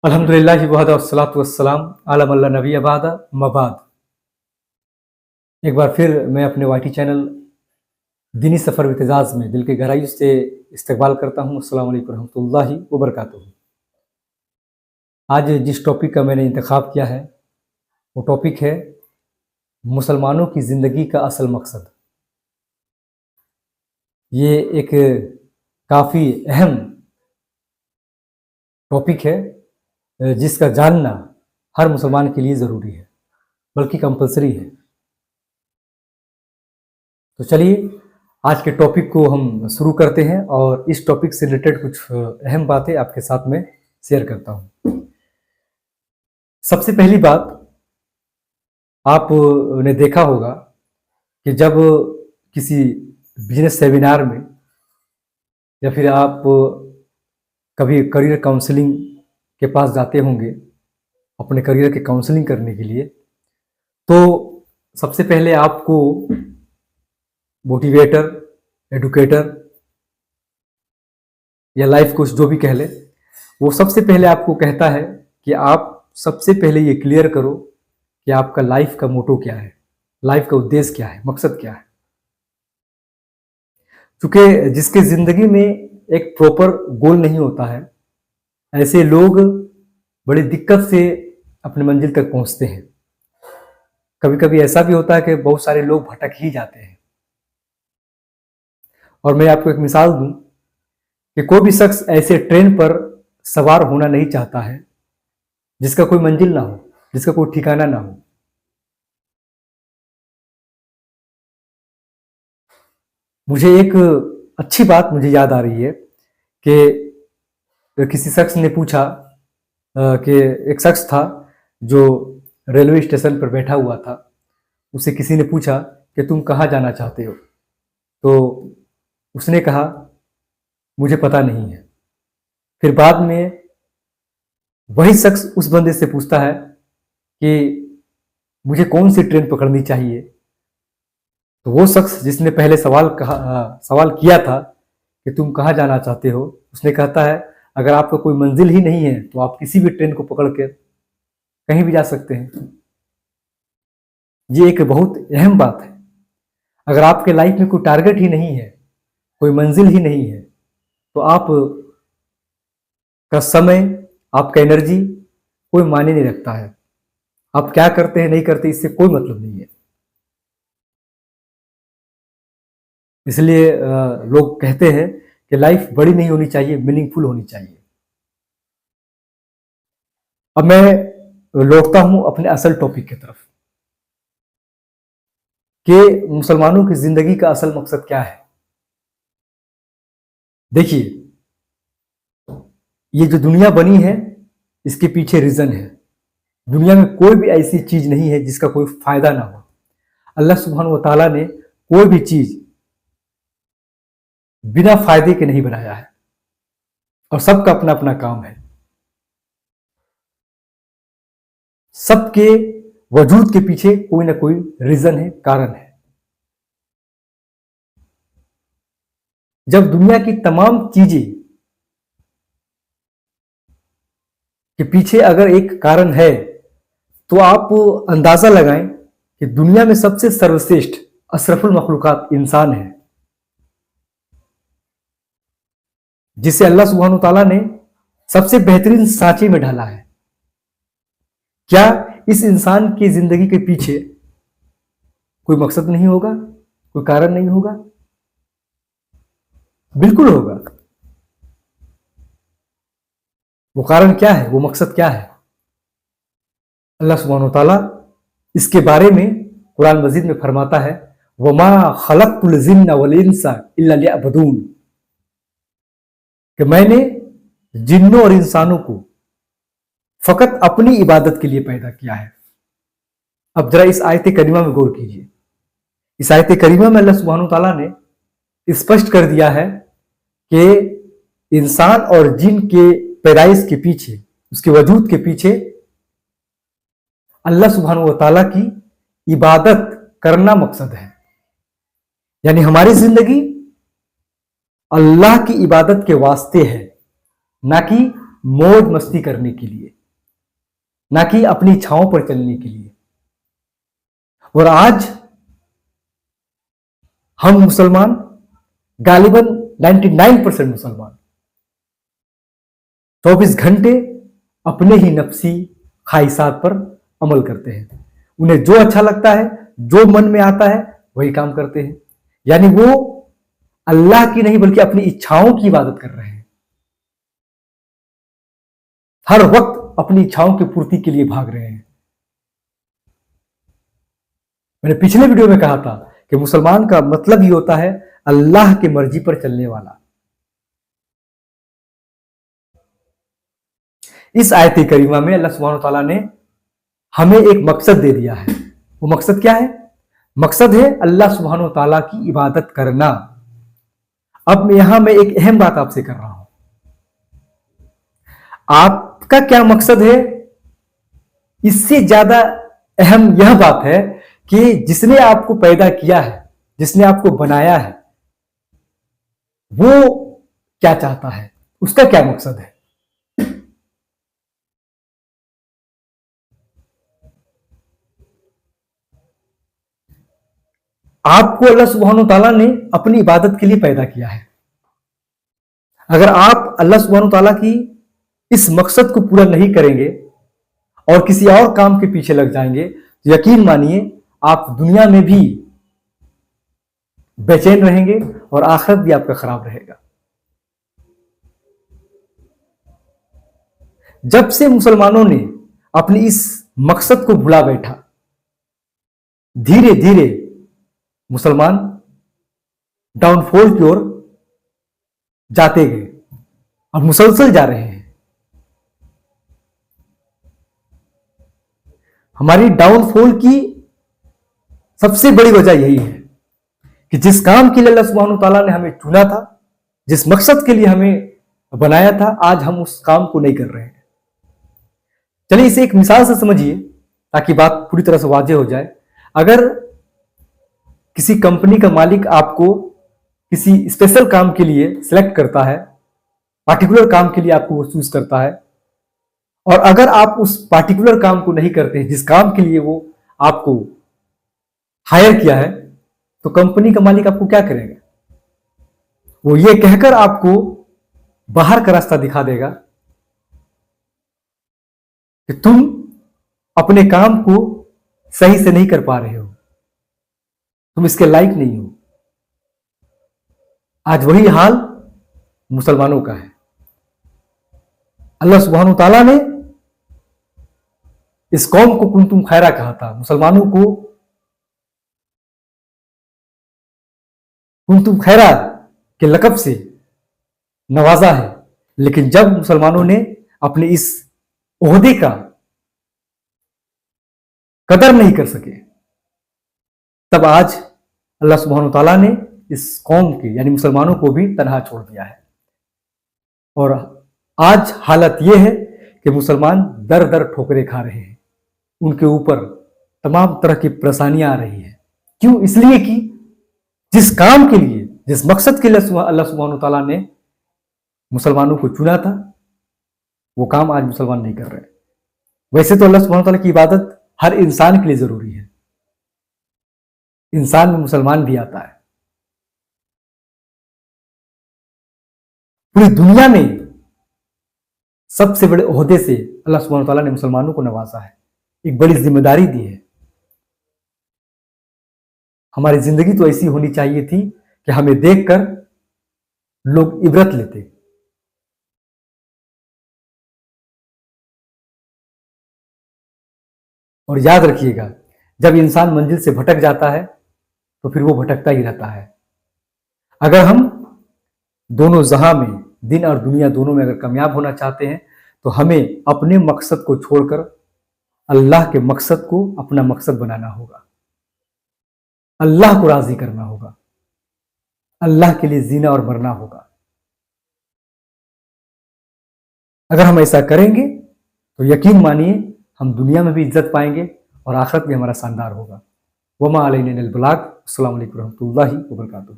अल्हम्दुलिल्लाहि वहदा वस्सलातु वस्सलाम अला मन ला नबिय्य बअदा अम्मा बाद। एक बार फिर मैं अपने वाईटी चैनल दीनी सफ़र व इत्तेज़ाज़ में दिल की गहराइयों से इस्तकबाल करता हूँ। अस्सलामु अलैकुम रहमतुल्लाहि व बरकातुहू। आज जिस टॉपिक का मैंने इंतखाब किया है वो टॉपिक है मुसलमानों की ज़िंदगी का असल मकसद। ये एक काफ़ी अहम टॉपिक है जिसका जानना हर मुसलमान के लिए ज़रूरी है, बल्कि कंपल्सरी है। तो चलिए आज के टॉपिक को हम शुरू करते हैं और इस टॉपिक से रिलेटेड कुछ अहम बातें आपके साथ में शेयर करता हूँ। सबसे पहली बात, आपने देखा होगा कि जब किसी बिजनेस सेमिनार में या फिर आप कभी करियर काउंसलिंग के पास जाते होंगे अपने करियर के काउंसलिंग करने के लिए, तो सबसे पहले आपको मोटिवेटर, एडुकेटर या लाइफ कोच जो भी कह ले, वो सबसे पहले आपको कहता है कि आप सबसे पहले ये क्लियर करो कि आपका लाइफ का मोटो क्या है, लाइफ का उद्देश्य क्या है, मकसद क्या है। क्योंकि जिसके ज़िंदगी में एक प्रॉपर गोल नहीं होता है, ऐसे लोग बड़ी दिक्कत से अपनी मंजिल तक पहुंचते हैं। कभी कभी ऐसा भी होता है कि बहुत सारे लोग भटक ही जाते हैं। और मैं आपको एक मिसाल दूं कि कोई भी शख्स ऐसे ट्रेन पर सवार होना नहीं चाहता है जिसका कोई मंजिल ना हो, जिसका कोई ठिकाना ना हो। मुझे एक अच्छी बात मुझे याद आ रही है कि किसी शख्स ने पूछा कि एक शख्स था जो रेलवे स्टेशन पर बैठा हुआ था। उसे किसी ने पूछा कि तुम कहाँ जाना चाहते हो, तो उसने कहा मुझे पता नहीं है। फिर बाद में वही शख्स उस बंदे से पूछता है कि मुझे कौन सी ट्रेन पकड़नी चाहिए। तो वो शख्स जिसने पहले सवाल किया था कि तुम कहाँ जाना चाहते हो, उसने कहता है अगर आपका कोई मंजिल ही नहीं है तो आप किसी भी ट्रेन को पकड़ के कहीं भी जा सकते हैं। ये एक बहुत अहम बात है। अगर आपके लाइफ में कोई टारगेट ही नहीं है, कोई मंजिल ही नहीं है, तो आप का समय, आपका एनर्जी कोई मायने नहीं रखता है। आप क्या करते हैं नहीं करते इससे कोई मतलब नहीं है। इसलिए लोग कहते हैं कि लाइफ बड़ी नहीं होनी चाहिए, मीनिंगफुल होनी चाहिए। अब मैं लौटता हूं अपने असल टॉपिक की तरफ कि मुसलमानों की जिंदगी का असल मकसद क्या है। देखिए, ये जो दुनिया बनी है इसके पीछे रीजन है। दुनिया में कोई भी ऐसी चीज नहीं है जिसका कोई फायदा ना हो। अल्लाह सुब्हानहू व तआला ने कोई भी चीज बिना फायदे के नहीं बनाया है और सबका अपना अपना काम है। सबके वजूद के पीछे कोई ना कोई रीजन है, कारण है। जब दुनिया की तमाम चीजें के पीछे अगर एक कारण है तो आप अंदाजा लगाएं कि दुनिया में सबसे सर्वश्रेष्ठ अशरफुल मखलूकात इंसान है, जिसे अल्लाह सुब्हानहू तआला ने सबसे बेहतरीन सांचे में ढाला है। क्या इस इंसान की जिंदगी के पीछे कोई मकसद नहीं होगा, कोई कारण नहीं होगा? बिल्कुल होगा। वो कारण क्या है, वो मकसद क्या है? अल्लाह सुब्हानहू तआला इसके बारे में कुरान मजीद में फरमाता है, वमा खलक़तुल जिन्ना वल इंसा इल्ला लियअबुदून, कि मैंने जिन्नों और इंसानों को फकत अपनी इबादत के लिए पैदा किया है। अब जरा इस आयत करीमा में गौर कीजिए। इस आयत करीमा में अल्लाह सुब्हानहू तआला ने स्पष्ट कर दिया है कि इंसान और जिन के पैदाइश के पीछे, उसके वजूद के पीछे अल्लाह सुब्हानहू तआला की इबादत करना मकसद है। यानी हमारी जिंदगी अल्लाह की इबादत के वास्ते है, ना कि मौज मस्ती करने के लिए, ना कि अपनी इच्छाओं पर चलने के लिए। और आज हम मुसलमान, गालिबन 99% मुसलमान 24 घंटे अपने ही नफ्सी ख्वाहिशात पर अमल करते हैं। उन्हें जो अच्छा लगता है, जो मन में आता है, वही काम करते हैं। यानी वो अल्लाह की नहीं बल्कि अपनी इच्छाओं की इबादत कर रहे हैं। हर वक्त अपनी इच्छाओं की पूर्ति के लिए भाग रहे हैं। मैंने पिछले वीडियो में कहा था कि मुसलमान का मतलब ही होता है अल्लाह की मर्जी पर चलने वाला। इस आयत करीमा में अल्लाह सुब्हानहू तआला ने हमें एक मकसद दे दिया है। वो मकसद क्या है? मकसद है अल्लाह सुब्हानहू तआला की इबादत करना। अब यहां मैं एक अहम बात आपसे कर रहा हूं। आपका क्या मकसद है? इससे ज्यादा अहम यह बात है कि जिसने आपको पैदा किया है, जिसने आपको बनाया है, वो क्या चाहता है, उसका क्या मकसद है। आपको अल्लाह सुब्हानहू तआला ने अपनी इबादत के लिए पैदा किया है। अगर आप अल्लाह सुब्हानहू तआला की इस मकसद को पूरा नहीं करेंगे और किसी और काम के पीछे लग जाएंगे तो यकीन मानिए आप दुनिया में भी बेचैन रहेंगे और आखिरत भी आपका खराब रहेगा। जब से मुसलमानों ने अपनी इस मकसद को भुला बैठा, धीरे धीरे मुसलमान डाउनफॉल की ओर जाते गए और मुसलसल जा रहे हैं। हमारी डाउनफॉल की सबसे बड़ी वजह यही है कि जिस काम के लिए अल्लाह सुब्हानहू तआला ने हमें चुना था, जिस मकसद के लिए हमें बनाया था, आज हम उस काम को नहीं कर रहे हैं। चलिए इसे एक मिसाल से समझिए ताकि बात पूरी तरह से वाज़ेह हो जाए। अगर किसी कंपनी का मालिक आपको किसी स्पेशल काम के लिए सिलेक्ट करता है, पार्टिकुलर काम के लिए आपको वो चूज करता है, और अगर आप उस पार्टिकुलर काम को नहीं करते जिस काम के लिए वो आपको हायर किया है, तो कंपनी का मालिक आपको क्या करेगा? वो ये कहकर आपको बाहर का रास्ता दिखा देगा कि तुम अपने काम को सही से नहीं कर पा रहे हो, तुम इसके लायक नहीं हो। आज वही हाल मुसलमानों का है। अल्लाह सुब्हानहू तआला ने इस कौम को कुंतुम खैरा कहा था, मुसलमानों को कुंतुम खैरा के लक़ब से नवाजा है। लेकिन जब मुसलमानों ने अपने इस ओहदे का कदर नहीं कर सके, तब आज अल्लाह सुब्हानहू तआला ने इस कौम के यानी मुसलमानों को भी तनहा छोड़ दिया है। और आज हालत यह है कि मुसलमान दर दर ठोकरें खा रहे हैं, उनके ऊपर तमाम तरह की परेशानियां आ रही हैं। क्यों? इसलिए कि जिस काम के लिए, जिस मकसद के लिए अल्लाह सुब्हानहू तआला ने मुसलमानों को चुना था, वो काम आज मुसलमान नहीं कर रहे। वैसे तो अल्लाह सुब्हानहू तआला की इबादत हर इंसान के लिए जरूरी है, इंसान में मुसलमान भी आता है। पूरी दुनिया में सबसे बड़े ओहदे से अल्लाह सुब्हानहू तआला ने मुसलमानों को नवाजा है, एक बड़ी जिम्मेदारी दी है। हमारी जिंदगी तो ऐसी होनी चाहिए थी कि हमें देखकर लोग इबरत लेते। और याद रखिएगा, जब इंसान मंजिल से भटक जाता है तो फिर वो भटकता ही रहता है। अगर हम दोनों जहां में, दिन और दुनिया दोनों में अगर कामयाब होना चाहते हैं तो हमें अपने मकसद को छोड़कर अल्लाह के मकसद को अपना मकसद बनाना होगा, अल्लाह को राजी करना होगा, अल्लाह के लिए जीना और मरना होगा। अगर हम ऐसा करेंगे तो यकीन मानिए हम दुनिया में भी इज्जत पाएंगे और आखिरत भी हमारा शानदार होगा। वमा अलैना इल्लल बलाग। अस्सलामु अलैकुम रहमतुल्लाहि व बरकातुहू।